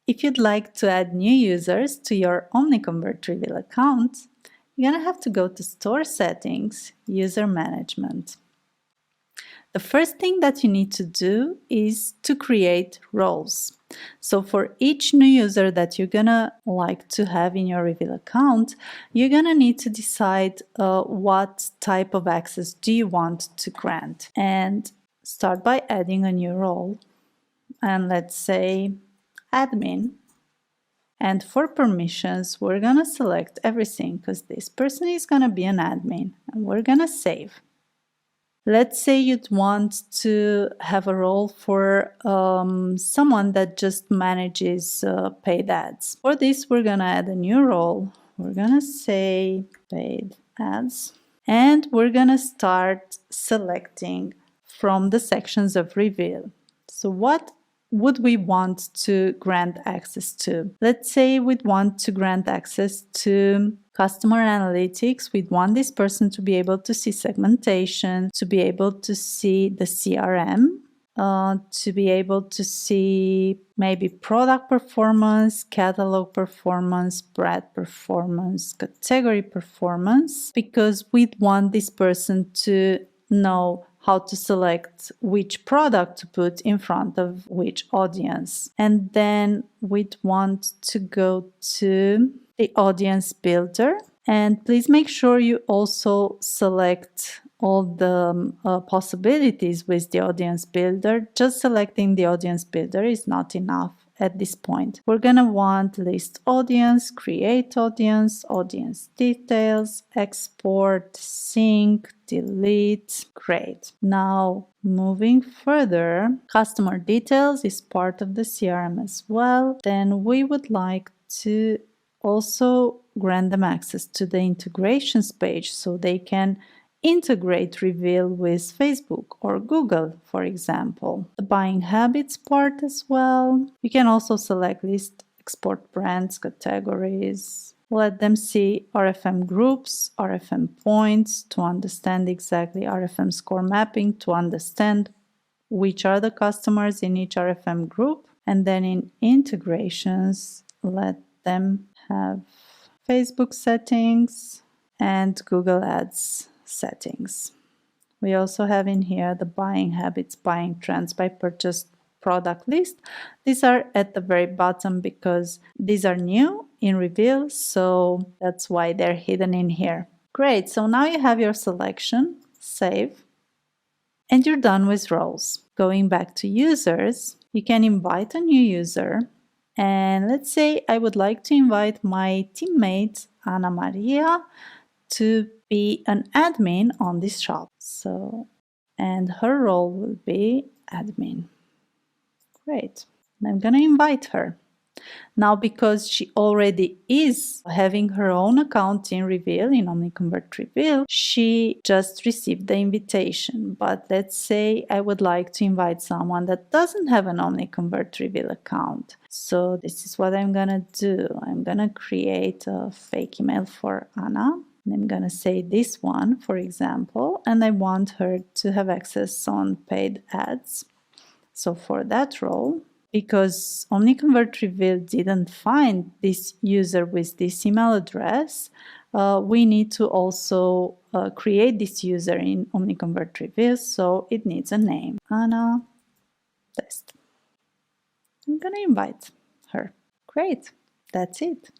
If you'd like to add new users to your Omniconvert Reveal account, you're going to have to go to Store Settings, User Management. The first thing that you need to do is to create roles. So for each new user that you're gonna like to have in your Reveal account, you're gonna need to decide what type of access do you want to grant. And start by adding a new role. And let's say admin. And for permissions, we're gonna select everything because this person is gonna be an admin, and we're gonna save. Let's say you'd want to have a role for someone that just manages paid ads. For this, we're gonna add a new role. We're gonna say paid ads, and we're gonna start selecting from the sections of Reveal. So what would we want to grant access to? Let's say we'd want to grant access to customer analytics. We'd want this person to be able to see segmentation, to be able to see the CRM, to be able to see maybe product performance, catalog performance, brand performance, category performance, because we'd want this person to know how to select which product to put in front of which audience. And then we'd want to go to the audience builder. And please make sure you also select all the possibilities with the audience builder. Just selecting the audience builder is not enough at this point. We're gonna want list audience, create audience, audience details, export, sync, delete. Great. Now moving further, customer details is part of the CRM as well. Then we would like to also grant them access to the integrations page so they can integrate Reveal with Facebook or Google, for example. The buying habits part as well. You can also select list, export brands, categories. Let them see RFM groups, RFM points to understand exactly RFM score mapping, to understand which are the customers in each RFM group. And then in integrations, let them have Facebook settings and Google Ads settings. We also have in here the buying habits, buying trends by purchased product list. These are at the very bottom because these are new in Reveal, so that's why they're hidden in here. Great, so now you have your selection, save, and you're done with roles. Going back to users, you can invite a new user. And let's say I would like to invite my teammate, Anna Maria, to be an admin on this shop. So, and her role will be admin. Great. I'm gonna invite her. Now, because she already is having her own account in Reveal, in Omniconvert Reveal, she just received the invitation. But let's say I would like to invite someone that doesn't have an Omniconvert Reveal account. So this is what I'm gonna do. I'm gonna create a fake email for Anna. I'm gonna say this one, for example, and I want her to have access on paid ads. So for that role, because Omniconvert Reveal didn't find this user with this email address, we need to also create this user in Omniconvert Reveal, so it needs a name. Anna Test. I'm gonna invite her. Great, that's it.